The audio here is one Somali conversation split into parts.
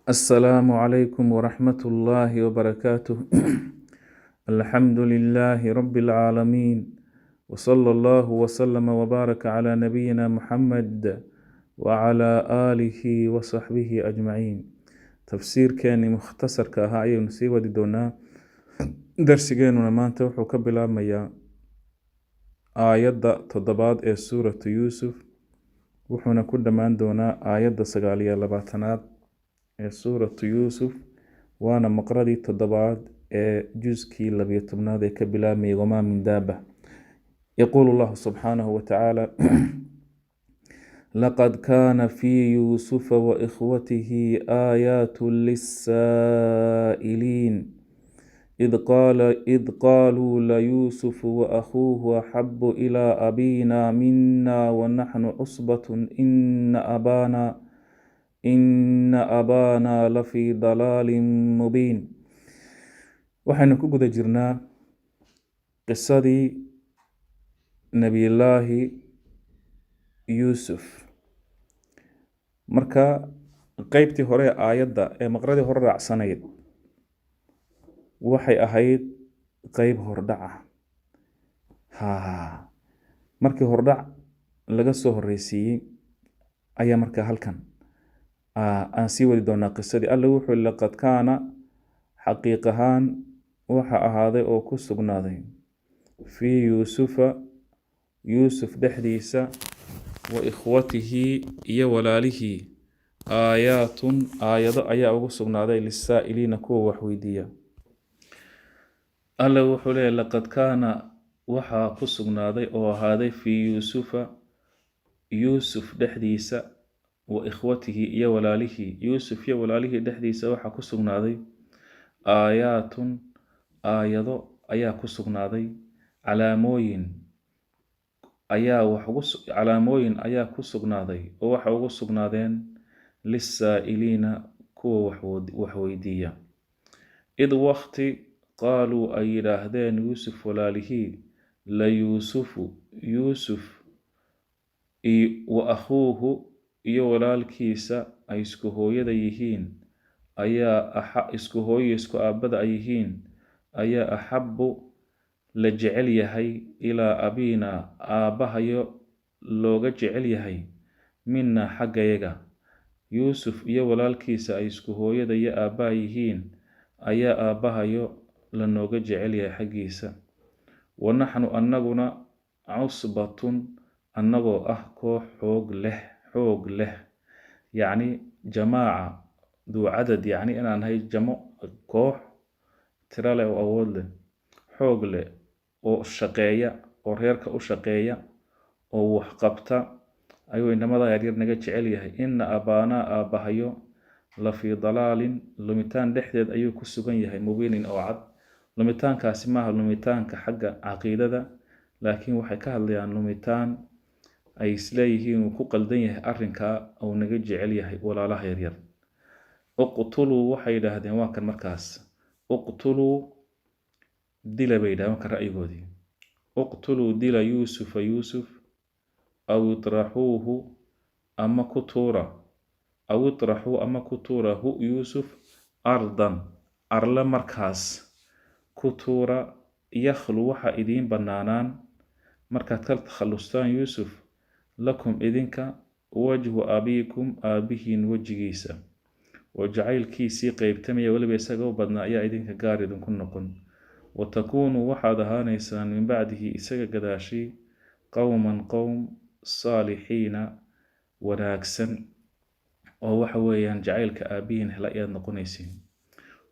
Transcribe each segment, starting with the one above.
السلام عليكم ورحمة الله وبركاته. الحمد لله رب العالمين، وصلى الله وسلم وبارك على نبينا محمد وعلى آله وصحبه أجمعين. تفسير كان مختصر كهاي نسيب دونا درسيجين maanta wuxuu ka bilaabmayaa aayadda 7 ee suuratu Yuusuf wuxuuna ku dhammaan doonaa aayadda 29 ee suuratu Yuusuf waana maqradii 7 ee juskii 12 ee ka bilaabmay wamaa min daaba. يقول الله سبحانه وتعالى: لقد كان في يوسف وإخوته آيات للسائلين إذ قالوا ليوسف وأخوه أحب إلى أبينا منا ونحن عصبة إن أبانا لفي ضلال مبين. waxaynu ku guda jirnaa qisadii nebiyullaahi yuusuf. marka qeybtii hore ee aayadda ee maqradii hore raacsanayd waxay ahayd qeyb hordhaca. markii hordhac laga soo horeysiiyey ayaa markaa halkan aan sii wadi doonaa qisadii. alla wuxuu laqad kaana xaqiiq ahaan waxa ahaaday oo ku sugnaaday fii yuusufa yuusuf dhexdiisa wa ikhwatihi iyo walaalihii aayaatun aayado ayaa ugu sugnaaday lisaa'iliina kuwa wax weydiiya. alla wuxuu leeyahy laqad kaana waxaa ku sugnaaday oo ahaaday fii yuusufa yuusuf dhexdiisa wa ikhwatihi iyo walaalihii yuusuf iyo walaalihii dhexdiisa waxaa ku sugnaaday aayaatun aayado ayaa ku sugnaaday calaamooyin ayaa ku sugnaaday oo waxa ugu sugnaadeen lisaa'iliina kuwa wax weydiiya. id waqti qaaluu ay yidhaahdeen yuusuf walaalihii la yuusufu yuusuf wa akhuuhu iyo walaalkiisa ay isku hooyada yihiin ayaa isku hooyo isku aabada ay yihiin ayaa axabbu la jecel yahay ilaa abiina aabbahayo looga jecel yahay mina xaggayaga. yuusuf iyo walaalkiisa ay isku hooyada iyo aabbaha yihiin ayaa aabbahayo lanooga jecel yahay xaggiisa. wanaxnu annaguna cusbatun annagoo ah koox xoog leh yacni jamaaca duu cadad, yacni inaan nahay koox tiro leh oo awood leh, xoog leh oo shaqeeya, oo reerka u shaqeeya, oo wax qabta ayuu inamada yaryar naga jecel yahay. ina abaanaa aabbahayo la fii dalaalin lumitaan dhexdeed ayuu ku sugan yahay, mubiinin oo cad. lumitaankaasi maaha lumitaanka xagga caqiidada, laakiin waxay ka hadlayaan lumitaan ay isleeyihiin uu ku qaldan yahay arrinkaa uu naga jecel yahay walaalaha yaryar. uqtuluu waxay yidhaahdeen waa kan markaas uqtuluu dila bay yidhahdeen marka ra'yigoodii. uqtuluu dila yuusufa yuusuf aw itraxuuhu ama ku tuura hu yuusuf ardan arle markaas ku tuura. yakhlu waxa idiin bannaanaan markaad ka takhallustaan yuusuf lakum idinka wajhu abiikum aabbihiin wejigiisa oo jacaylkiisii qeybtamaya weliba isaga u badnaa ayaa idinka gaar idinku noqon. watakuunuu waxaad ahaanaysaan min bacdihi isaga gadaashii qowman qowm saalixiina wanaagsan oo waxa weeyaan jacaylka aabbihiin hela ayaad noqonaysiin.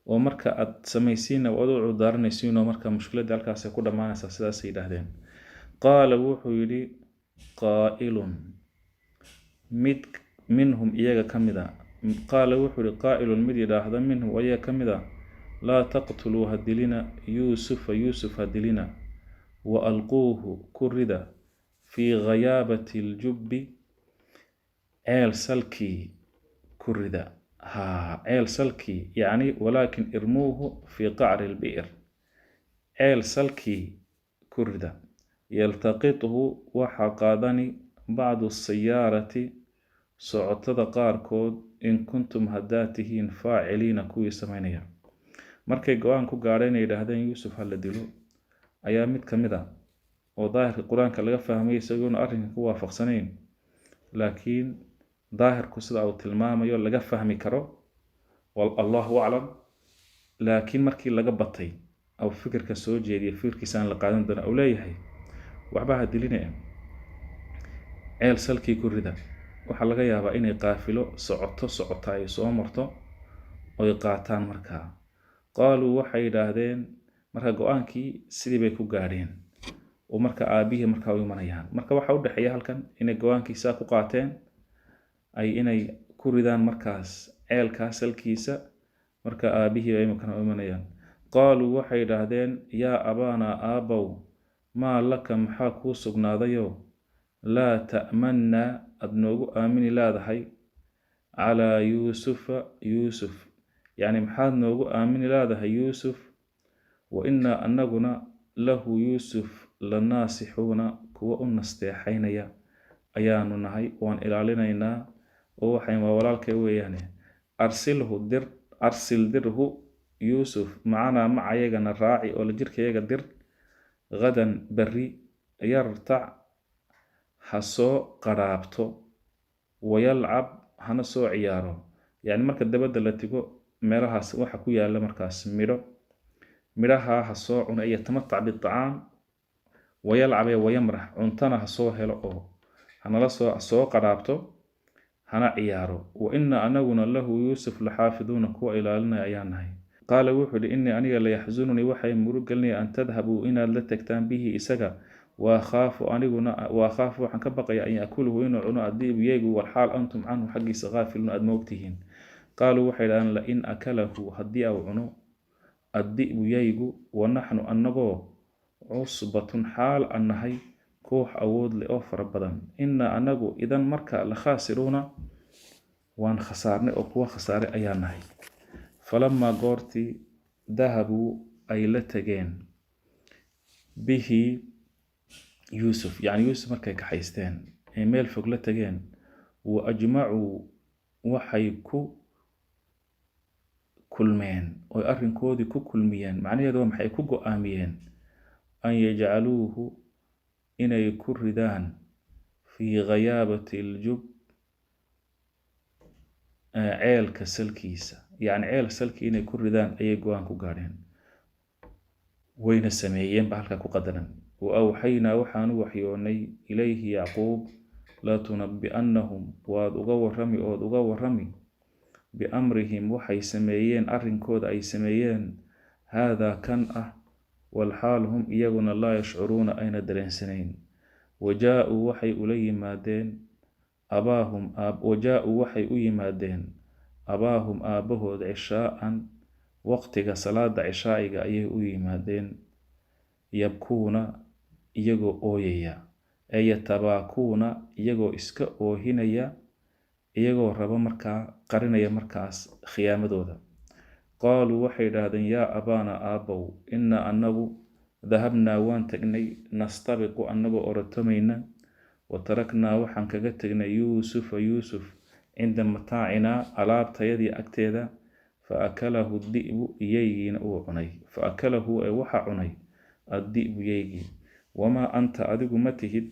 oo marka aad samaysiinna waad u cudaaranaysiin oo marka mushkiladda halkaasay ku dhammaanaysaa. sidaasay yidhaahdeen. qaala wuxuu yidhi qaa'ilun mid minhum iyaga ka mid a qaala wuxuu yidhi qaa'ilun mid yidhaahda minhum iyaga ka mid a laa taqtuluu ha dilina yuusufa yuusuf ha dilina wa alquuhu ku rida fii ghayaabati ljubbi ceel salkii ku rida. ceel salkii yacni walaakin irmuuhu fii qacri lbi'r ceel salkii ku rida. yaltaqithu waxaa qaadani bacdu sayaarati socotada qaarkood in kuntum haddaad tihiin faaciliina kuwii samaynaya. markay go-aan ku gaadheen ay yidhaahdeen yuusuf ha la dilo ayaa mid ka mid a oo daahirka qur-aanka laga fahmay isagoona arrinkan ku waafaqsanayn laakiin daahirku sida uu tilmaamayo laga fahmi karo wallahu aclam, laakiin markii laga batay أو فكر كسوجي دي فكر كيسان لقادم دنا أوليه وحبها دلينا عيل سلكي كوردا وحلقة يابا إني قافلو صعطاي سومرتو ويقاتان مركا قالوا وحي داهدين مركا قوانكي سيدي بيكو قارين ومركا آبيه مركا ويمانيان مركا وحاو دحيا هالكن إني قوانكي ساكو قاتين أي إني كوردان مركاس عيل كاسلكيسا مركا آبيه ويمكن ويمانيان قالوا وحي داهدين يا أبانا آبو ما لك محاكو سقناضيو لا تأمنا أدنوغو آمني لا دحي على يوسف يعني محاد نوغو آمني لا دحي يوسف وإنا أنغنا له يوسف لناسحون كوا نستيحين يا أيانو نهي وان إلالينينا ووحي ما ولالك وياني أرسل دره يوسف معنا مع يغنا الراعي ولا جيرك يغا در غدا بري يرتع حسو قرابتو ويلعب هنسو عيارو يعني مركا دبدا لتيغو ميرهاس waxa ku yaala markaas miraha hasoo cuna ay tamatac بالطعام ويلعب ويمرح cuntana hasoo helo oo hanala soo qaraabto hana ciyaaro wa inna anaguna lahu yusuf lahaafiduna kuwa ilaalina ayaanahay قال وحد إني أني لا يحزنني وحي مرقلني أن تذهبوا إن لا تكتان به إسجا وأخاف وأن كبقي أن يأكله إنه عنا الذئب يجو والحال أنتم عنه حق سغافل أدموتهن قالوا وحد أن لئن أكله هدي أو عنو الذئب يجو ونحن أنغو عصبة حال أنهي كوح أود لأوفر بدن إن أنغو إذا مركا لخاسرون وأن خسارنا أو كوا خسار أيانهي فلما قرتي ذهبوا أي لتجين به يوسف يعني يوسف مركا كحيستان إيميل فوق لتجين وأجمعوا وحيكو كلمين ويأرن كودي كلمين معنى يدوم حيكو آمين أن يجعلوه إن يكردان في غيابة الجب عيل كسلكيسة يعني عيل سلكي إن يكردان أي جوان كقارين وين السمايين بحالك كقدرا وأوحينا وحان وحيوني إليه يعقوب لا تنبئنهم وأدغور رمي بأمرهم وحي سمايين أرن كود أي سمايين هذا كان والحال هم إياغنا لا يشعرون أين درين سنين وجاءوا وحي أولي مادين وجاءوا وحي أولي مادين أباهم آبهود عشاء وقتك صلاة عشائك أيه أولي مادين يبكون إياغو أويا أي يتباكون إياغو إسك أوهينيا إياغو ربا مركا قرنيا مركاس خيام دودا قالوا وحيد هذا يا أبانا آبو إنا أنه ذهبنا وانتقني نستبق أنه أرتمينا وتركنا وحن كغتقنا يوسف عند متاعنا ألاب تيدي أكتيدا فأكله الذئب ييجين أوعني فأكله وحا عني الذئب ييجي وما أنت أدق متهد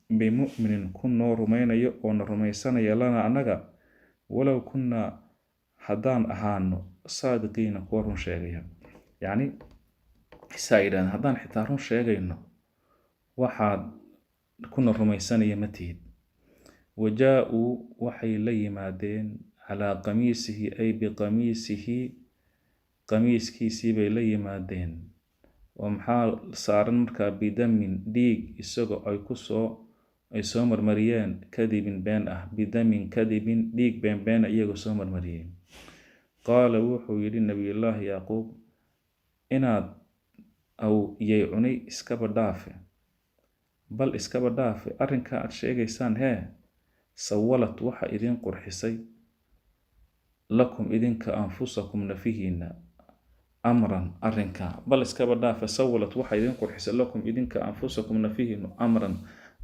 بمؤمن كنا رمينا يؤون رميسان يلانا أنغا ولو كنا حدان أهانو صادقين قورن شاقيا يعني سائران حدان حتارون شاقينو وحاد كنا رميسان يمتهد وجاءوا وحي لي مادين على قميصه أي بقميصه قميص كيسي بي لي مادين ومحال صارن مركا بدم ديق إساقو أي كسو أي سومر مريان كذب بين بدم كذب ديق بين إياقو سومر مريان قال وحو يلي النبي الله يعقوب إناد أو يعني إسكبر دافع بل إسكبر دافع أرنكا أرشيغيسان هي سولت وحا إذن قرحسي لكم إذن كأنفسكم نفيهن أمرا أرنكا بل إسكبر فسولت وحا إذن قرحسي لكم إذن كأنفسكم نفيهن أمرا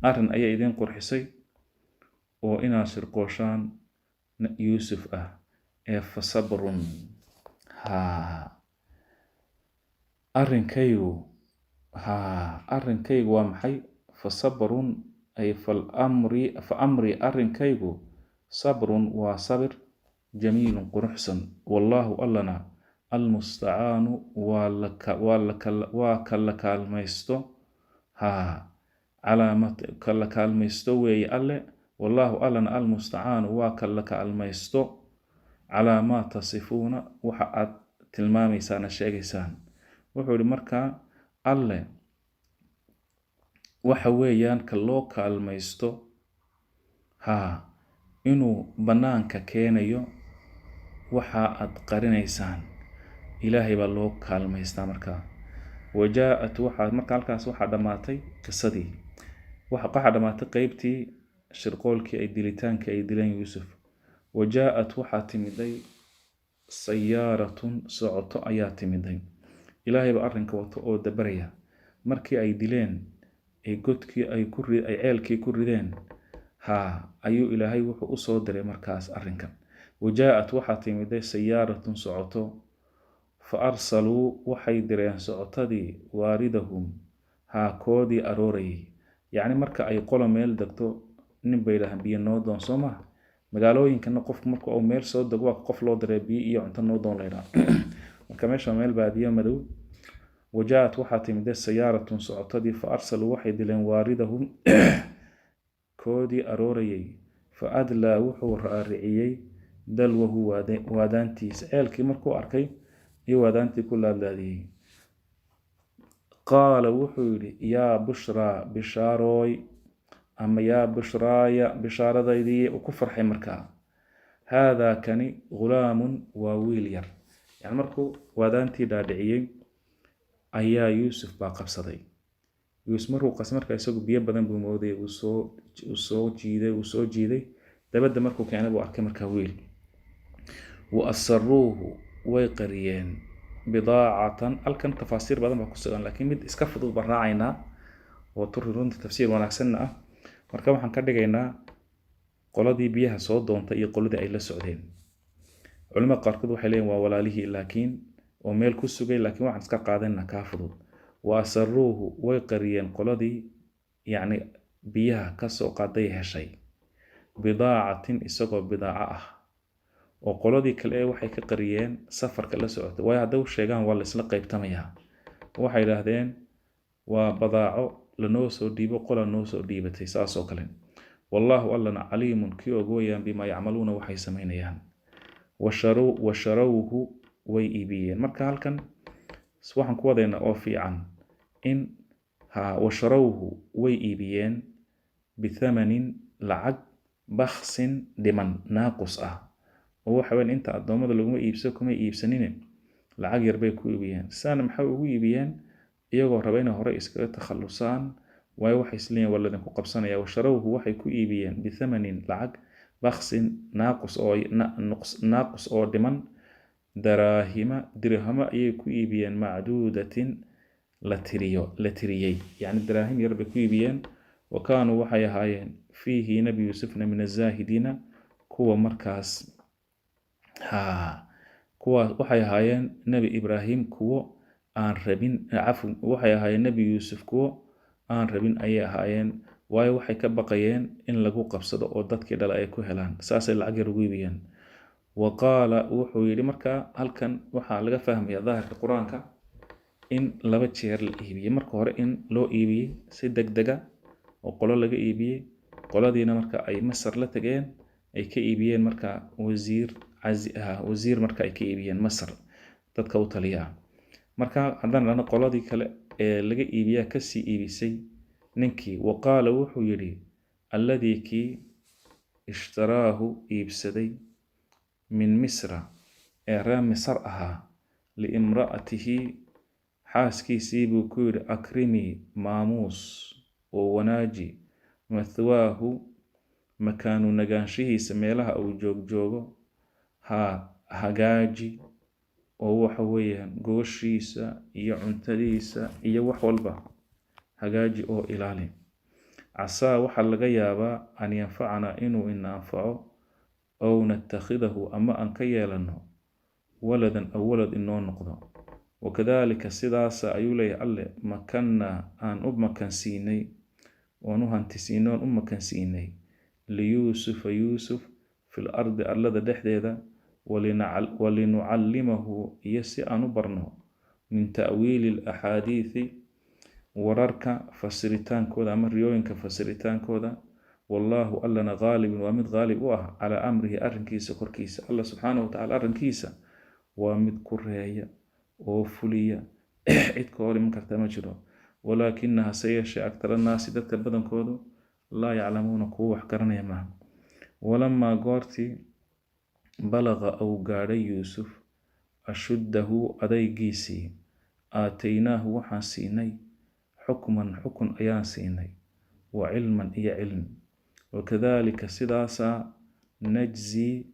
أرن أي إذن قرحسي وإنا سرقوشان yuusuf fasabrun arrinkaygu waa maxay fasabrun ay fa amri arrinkaygu sabrun waa sabir jamiilun quruxsan wallaahu allana almustacaanu waa kala kaalmaysto kala kaalmaysto weeye alle wallaahu allana almustacaanu waa kala kaalmaysto calaa maa tasifuuna waxa aad tilmaamaysaana sheegaysaan. wuxuu yihi markaa alle waxa weeyaan ka loo kaalmaysto inuu bannaanka keenayo waxa aad qarinaysaan. ilaahay baa loo kaalmaystaa markaa. wajaa-at marka halkaas waxaa dhammaatay qisadii. waxaa dhammaatay qeybtii shirqoolkii ay dilitaankii ay dileen yuusuf. wajaa-at waxaa timiday sayaaratun socoto ayaa timiday. ilaahay baa arrinka wato oo dabaraya. markii ay dileen ay godkii ay ceelkii ku rideen ayuu ilaahay wuxuu u soo diray markaas arrinkan. wajaa-at waxaa timiday sayaaratun socoto fa arsaluu waxay direen socotadii waaridahum koodii aroorayay. yacni marka ay qolo meel degto nin bay yidhahaan biyo noo doon soo maha. magaalooyinkana qofku marka uu meel soo dego waa qof loo diray biyo iyo cunto noo doon laydhaa. marka meesha meel baadiyo madow. wajaa-at waxaa timiday sayaaratun socotadii fa arsaluu waxay dileen waaridahum koodii aroorayay fa adlaa wuxuu raariciyey dalwahu waadaantiisa. ceelkii markuu arkay iyo waadaantii ku laadlaadiyey. qaala wuxuu yidhi yaa bushraa bishaarooy ama yaa bushraaya bishaaradaydii uu ku farxay markaa. haadaa kani ghulaamun waa wiil yar. yani markuu waadaantii dhaadhiciyey ayaa yuusuf baa qabsaday. yuusuf marka isagu biyo badan buu mooday uu soo jiiday dabadda markuu keenay buu arkay markaa wiil. wa asaruuhu way qariyeen bidaacatan. halkan tafaasiir badan baa ku sugan laakiin mid iska fudud baan raacaynaa oo runta tafsiir wanaagsanna ah. marka waxaan ka dhigaynaa qoladii biyaha soo doontay iyo qoladii ay la socdeen. culimada qaarkood waxay leeyihin waa walaalihii laakiin oo meel ku sugay laakiin waxaan iska qaadanna kaa fudud. wa asaruuhu way qariyeen qoladii yacni biyaha kasoo qaaday heshay bidaacatin isagoo bidaaco ah. oo qoladii kale waxay ka qariyeen safarka la socotay. waayo hadday u sheegaan waa la isla qaybtamayaa. waxay yidhaahdeen waa badaaco lanoo soo dhiibo qola noo soo dhiibatay saas oo kale. wallaahu allana caliimun kii og weyaan bimaa yacmaluuna waxay samaynayaan. washarawhu way iibiyeen. marka halkan waxaan ku wadaynaa oo fiican in washarawhu way iibiyeen bithamanin lacag baksin dhiman naaqus ah. oo waxa weyn inta addoommada laguma kuma iibsanine lacag yar bay ku iibiyeen. saana maxay ugu iibiyeen? iyagoo raba inay hore iskaga takhalusaan. waayo waxay isleeyihin waa ladinku qabsanaya. washarawhu waxay ku iibiyeen bithamanin lacag baksin naaqus oo dhiman dirhamo ayay ku iibiyeen macduudatin la tiriyey. yacni daraahim yar bay ku iibiyeen. wa kaanuu waxay ahaayeen fiihi nabi yuusufna min azaahidiina kuwa markaas waxay ahaayeen nebi ibraahim kuwo aan rabin waxay ahaayeen nebi yuusuf kuwo aan rabin ayay ahaayeen. waayo waxay ka baqayeen in lagu qabsado oo dadkii dhala ay ku helaan. saasay lacag yar ugu iibiyeen. wa qaala wuxuu yidhi markaa halkan waxaa laga fahmaya daahirka qur-aanka in laba jeer la iibiyey. marka hore in loo iibiyey si degdega oo qolo laga iibiyey. qoladiina marka ay masar la tageen ay ka iibiyeen marka wasiir marka ay ka iibiyeen masar dadka u taliya. marka haddaan dhahno qoladii kale ee laga iibiyaa kasii iibisay ninkii. wa qaala wuxuu yidhi alladii kii ishtaraahu iibsaday min misra ee reer misar ahaa liimra'atihi xaaskiisii buu ku yidhi akrimii maamuus oo wanaaji mathwaahu makaanu nagaanshihiisa meelaha uu joogo hagaaji oo waxa weeyaan gooshiisa iyo cuntadiisa iyo wax walba hagaaji oo ilaali. casaa waxaa laga yaabaa an yanfacanaa inuu ina anfaco أو نتخذه أما أن كيالنه ولدا أو ولد إنه نقضه وكذلك سداس أيولي الله مكنا أن مكان سيني ونهان تسينون مكان سيني ليوسف يوسف في الأرض أرلد دحديدا ولنعلمه يسي أنبرنه من تأويل الأحاديث وررك فسرتان كودا مريوينك فسرتان كودا والله ألنا غالب ومد غالب على أمره أرنكيس كركيس الله سبحانه وتعالى أرنكيس ومد كرهية وفلية إذكوري من كرتا مجرى ولكنها سيشي أكثر الناس دتك بدن كودو لا يعلمون قوة حكرنا معه ولما قارتي بلغ أو قاري يوسف أشده أديقيسي آتيناه وحاسيني حكما حكم أيان سيني وعلما إيا علم وكذلك سداسا نجزي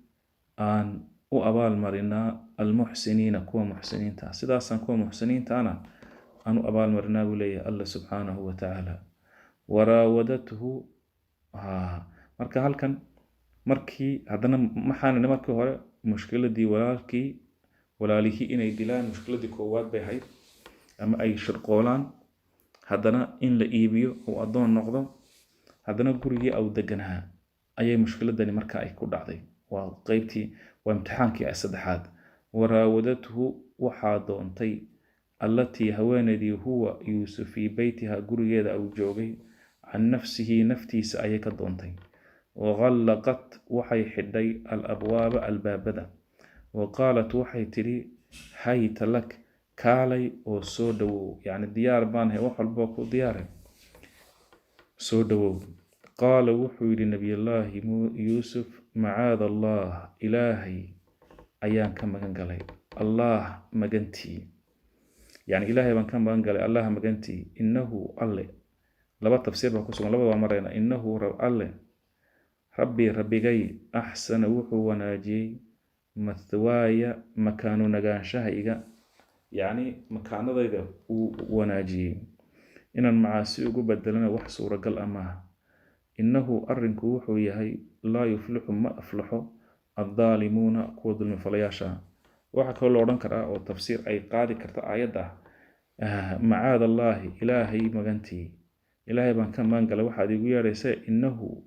أن أبال مرنا المحسنين كوا محسنين تا سداسا كوا محسنين تانا أن أبال مرنا ولي الله سبحانه وتعالى وراودته marka halkan markii hadana maxaan markii hore mushkiladii walaalihii inay dilaan mushkiladii koowaad bay ahayd ama ay shirqoolaan hadana in la iibiyo oo adoon noqdo hadana gurigii aw deganaha ayay mushkiladani marka ay ku dhacday waa qaybtii waa imtixaankii saddexaad waraawadatuhu waxa doontay allatii haweenadii huwa yuusuf fi baytiha gurigeeda aw joogay عن نفسه نفتيس أيك دونتين وغلقت وحي حدي الأبواب البابدة وقالت وحي تري حيت لك كالي وسودو يعني الديار بان هي وحل بوكو دياره سودو قال وحي لنبي الله يوسف معاذ الله إلهي أيان كم مغنقلي الله مغنتي يعني إلهي من كم مغنقلي الله مغنتي إنه الله لبا تفسير بكسون لبا مرينا إنه الله ربي أحسن وحو وناجي مثوايا مكان نغانشها إيغا يعني مكان ذا وناجي إن المعاسي بدلنا وحسو رقل أماه إنه أرنك وحو يهي لا يفلح ما أفلح الظالمون كود المفلياشا وحكا الله رنكرا والتفسير أي قادي كرتا آيادا معاذ الله إلهي مغانتي إلهي بان كان مانقل واحد يقول يسا إنه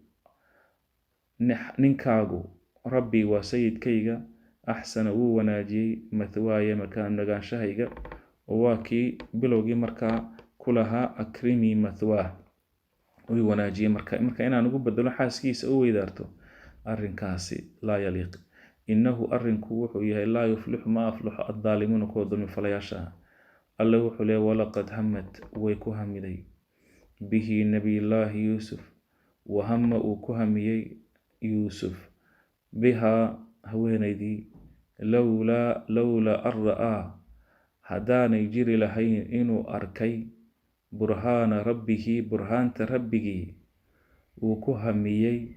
ننكاغو ربي وسيد كيغا أحسن وناجي مثوايا مكان نغان شهيغا وواكي بلوغي مركا كلها أكرمي مثواه وناجي مركا إنا نقول بدلو حاسكيس أو إدارتو أرنكاسي لا يليق إنه أرنكو وحويها لا يفلح ما أفلح الظالمون كودن فلياشا الله وحولي ولقد همت ويكو همدي به نبي الله يوسف وهم وكهمي يوسف بها هوينيدي لولا أرآ هدان يجري لهين إنو أركي برهان ربه برهان تربه وكهمي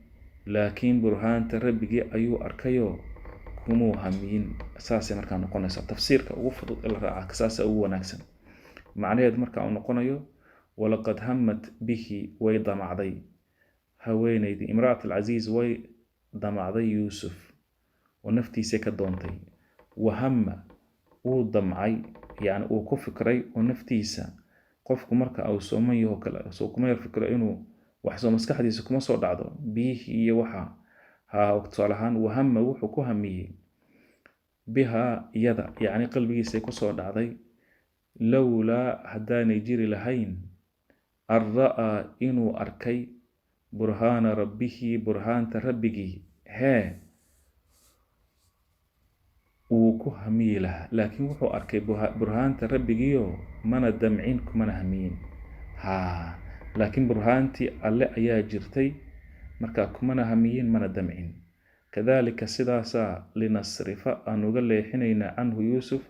لكن برهان تربه أيو أركيو كمو همين أساسي مركا نقونيسا تفسيرك وفضل الرعاك أساسي أو ناكسن معنى يد مركا نقونيو ولقد همت به ويضمعضي هوينيدي امرأة العزيز ويضمعضي يوسف ونفتي سيكا دونتي وهم وضمعي يعني وكفكري ونفتيسا قفكو مركا أو سومي وكلا سوكمير فكرة إنو وحسو مسكا حديثكو مصور دعضو بيه يوحا ها وقتصالحان وهم وحكو همي بها يدا يعني قلبي سيكو صور دعضي لولا هداني جيري لهين الرأى إنو أركي برهان ربه برهان تربه ها وكهمي لها لكن وحو أركي برهان تربه من الدمعين كمن همين لكن برهانتي ألا أيا جرتي مركا كمن همين من الدمعين كذلك سداسا لنصرف أن نقل حينينا عنه يوسف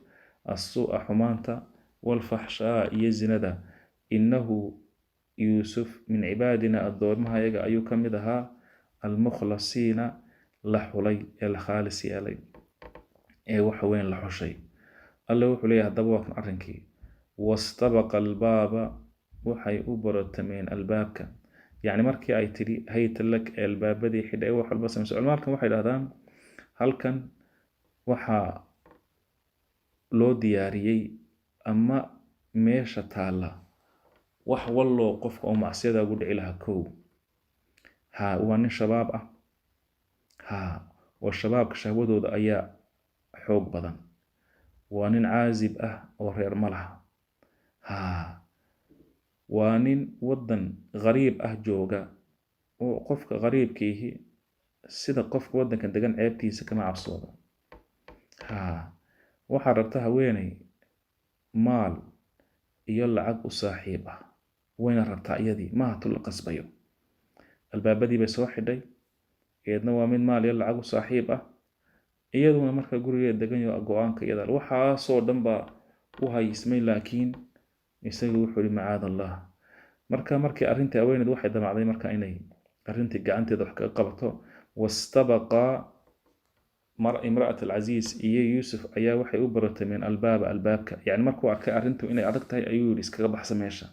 السوء حمانتا والفحشاء يزندا إنه يوسف من عبادنا الدورمها يقع أيو كمدها المخلصين لحولي الخالص يالي وحوين لحوشي الله وحولي هدبوك أرنكي واستبق الباب وحي أبرت من البابك يعني مركي أي تري هيت لك الباب دي حدا وحل بس مسؤول مالك وحي الأذان halkan waxaa loo diyaariyey ama meesha taalla wax walloo qofka oo macsiyada ugu dhici lahaa kow waa nin shabaab ah oo shabaabka shahwadooda ayaa xoog badan waa nin caazib ah oo reer ma laha waa nin waddan qariib ah jooga oo qofka qariibkiihi sida qofka waddanka degan ceebtiisa kama cabsoodo waxaa rabta haweeney maal iyo lacag u saaxiib ah wayna rabtaa iyadii maaha tu la qasbayo albaabadii bay soo xidhay eedna waa mid maal iyo lacag u saaxiib ah iyaduna marka gurigeeda degan yaho go-aanka iyada waxaasoo dhan baa u haysmay laakiin isaga wuxuu yihi macaad allah markii arrintii haweeneyd waxay damacday marka inay arrintii gacanteeda wax kaga qabato wastabaqaa imra'at alcaziiz iyo yuusuf ayaa waxay u baratameen albaabka yacni markuu arkay arrintu inay adag tahay ayuu yidhi iskaga baxsa meesha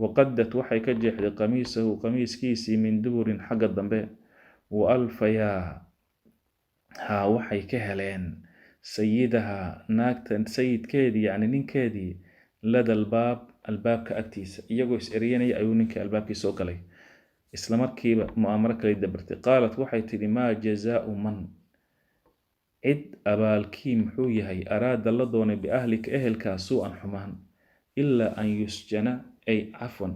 waqadat waxay ka jeexday qamiisahu qamiiskiisii min duburin xagga dambe wa alfayaa waxay ka heleen sayidaha naagtan sayidkeedii yacni ninkeedii lada albaabka agtiisa iyagoo is eryanaya ayuu ninkii albaabkii soo galay isla markiiba mu'aamaro kale dabartay qaalat waxay tidhi maa jazaau man cid abaalkii muxuu yahay araada la doonay biahlika ehelkaa suu-an xumaan ilaa an yusjana ay cafwan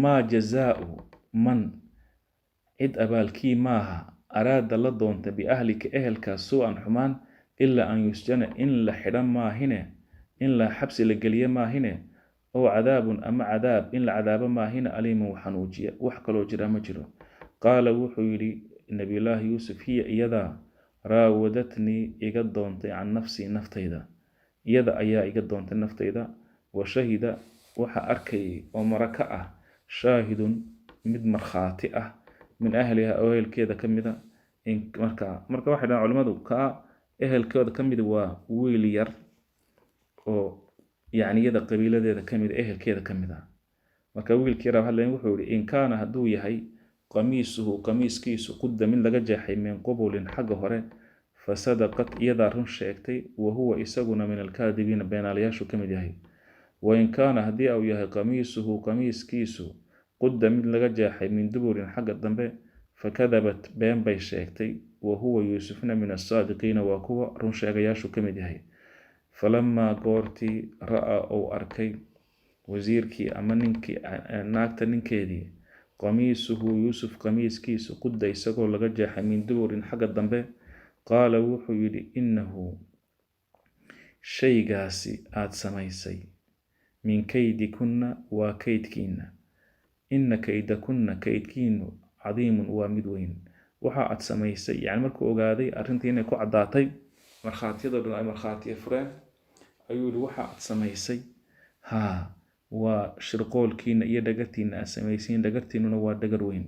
maa jazaau man cid abaalkii maaha araada la doonta biahlika ehelkaa suu-an xumaan ilaa an yusjana in la xidhan maahine in la xabsi la geliye maahine oo cadaabun ama cadaab in la cadaabo maahine aliiman waxanuujiya wax kaloo jira ma jiro qaala wuxuu yidhi nabiyullaahi yuusuf hiya iyadaa raawadatnii iga doontay can nafsii naftayda iyada ayaa iga doontay naftayda wa shahida waxa arkayay oo maraka ah shaahidun mid markhaati ah min ahliha oo ehelkeeda ka mida marka waxay dhahaan culimmadu kaa ehelkooda ka mid waa wiil yar oo yacni iyada qabiiladeeda ka mid ehelkeeda ka mid ah marka wiilkii yar hadlayn wuxuu yidhi in kaana hadduu yahay qamiisuhu qamiiskiisu qudda mid laga jeexay min qubulin xagga hore fasadaqat iyadaa run sheegtay wa huwa isaguna min alkaadibiina beenaalayaashu ka mid yahay wain kaana haddii uu yahay qamiisuhu qamiiskiisu qudda mid laga jeexay min duburin xagga dambe fakadabat been bay sheegtay wa huwa yuusufna min asaadiqiina waa kuwa run sheegayaashu ka mid yahay falamaa goortii ra'aa uu arkay wasiirkii ama ninkii naagta ninkeedii qamiisuhu yuusuf qamiiskiisu qudda isagoo laga jeexay min duburin xagga dambe qaala wuxuu yidhi innahu shaygaasi aad samaysay min kaydikunna waa kaydkiinna inna kaydakunna kaydkiinu cadiimun waa mid weyn waxa aad samaysay yacni markuu ogaaday arrintii inay ku caddaatay markhaatiyadoo dhan ay markhaatiya fureen ayuu yidhi waxa aad samaysay waa shirqoolkiina iyo dhagartiina aad samaysiin dhagartiinuna waa dhagar weyn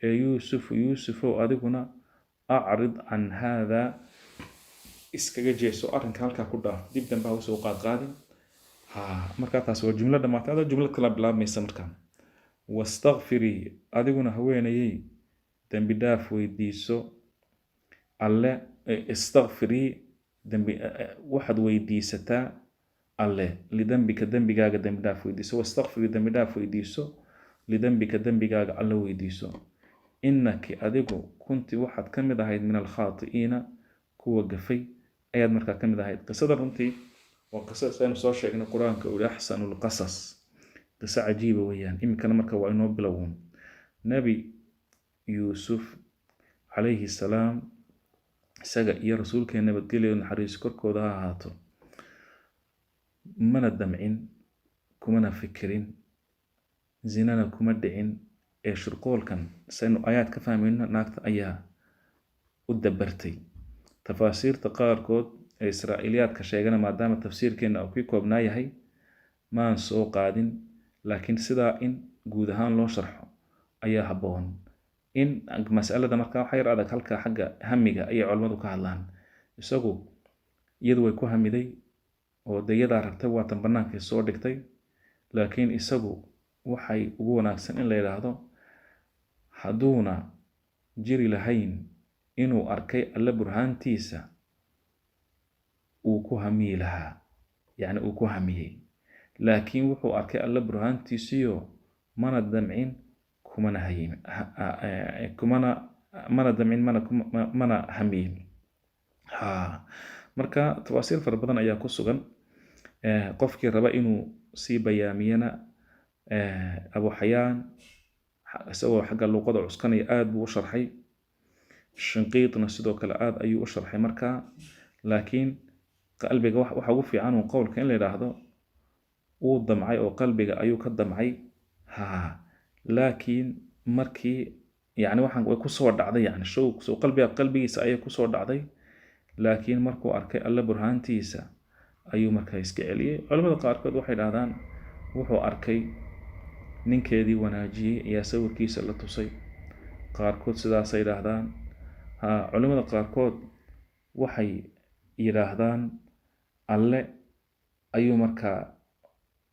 ee yuusufow adiguna acrid can haadaa iskaga jeeso arrinka halkaa ku dhaaf dib dambe ha usoo qaadqaadin markaa taas waa jumlo dhammaatay adoo jumlad kala bilaabmaysa markaa wastakfirii adiguna haweenayey dembi dhaaf weydiiso alle istakfirii waxaad weydiisataa alle lidembika dembigaaga dembi dhaaf weydiiso wastakfirii dembi dhaaf weydiiso lidembika dembigaaga alle weydiiso innaki adigu kunti waxaad ka mid ahayd min alkhaati'iina kuwa gafay ayaad markaa ka mid ahayd qisada runtii waa qiso saynu soo sheegnay qur-aanka uu yihi axsanu lqasas qiso cajiiba weeyaan iminkana marka waa inoo bilowon nebi yuusuf calayhi salaam isaga iyo rasuulkeena nabadgelyo naxariis korkooda ha ahaato mana damcin kumana fikirin zinana kuma dhicin ee shirqoolkan saynu ayaad ka fahmayno naagta ayaa u dabartay tafaasiirta qaarkood ee israa'iiliyaadka sheegana maadaama tafsiirkeena uu ku koobnaa yahay maan soo qaadin laakiin sidaa in guud ahaan loo sharxo ayaa habboon in mas'alada markaa waxa yar adag halka xagga hamiga ayay culimmadu ka hadlaan isagu iyadu way ku hamiday oo dayadaa ragtay waatan bannaankii soo dhigtay laakiin isagu waxay ugu wanaagsan in la yidhaahdo hadduuna jiri lahayn inuu arkay alla burhaantiisa uu ku hamiyi lahaa, yacni uu ku hamiyey, laakiin wuxuu arkay alla burhaantiisiyo mana damcin kumana hayin mana damcin mana hamiyin. marka tawaasiir fara badan ayaa ku sugan. qofkii raba inuu sii bayaamiyana Abu Xayaan isagoo xagga luqada cuskanaya aad buu u sharxay. Shinqiitna sidoo kale aad ayuu u sharxay. marka laakiin qalbiga waxa ugu fiican uu qowlka in la yiraahdo uu damcay oo qalbiga ayuu ka damcay. laakiin markii yani waxaan way ku soo dhacday, yani soo qalbigiisa ayay ku soo dhacday, laakiin markuu arkay alla burhaantiisa ayuu markaa iska celiyay. culimada qaarkood waxay dhahdaan wuxuu arkay ninkeedii wanaajiyey ayaa sawirkiisa la tusay. qaarkood sidaasay dhahdaan. culimada qaarkood waxay yiraahdaan alle ayuu markaa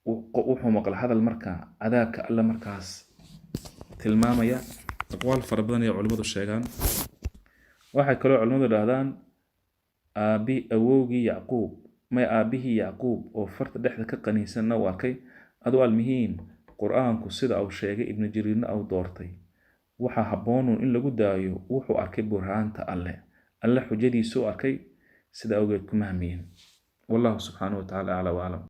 wuxuu maqlay hadal markaa cadaabka alle markaas tilmaamaya. aqwaal fara badan ay culimadu sheegaan. waxay kaloo culimadu dhahdaan awowgii Yacquub aabihii Yacquub oo farta dhexda ka qaniinsanna uu arkay. aduu almuhiim qur-aanku sida uu sheegay ibnu jariirna uu doortay waxa habboon in lagu daayo wuxuu arkay burhaanta alle xujadiisu arkay, sida awgeed kuma hamiyin. wallahu subhanahu wa ta'ala a'la wa a'lam.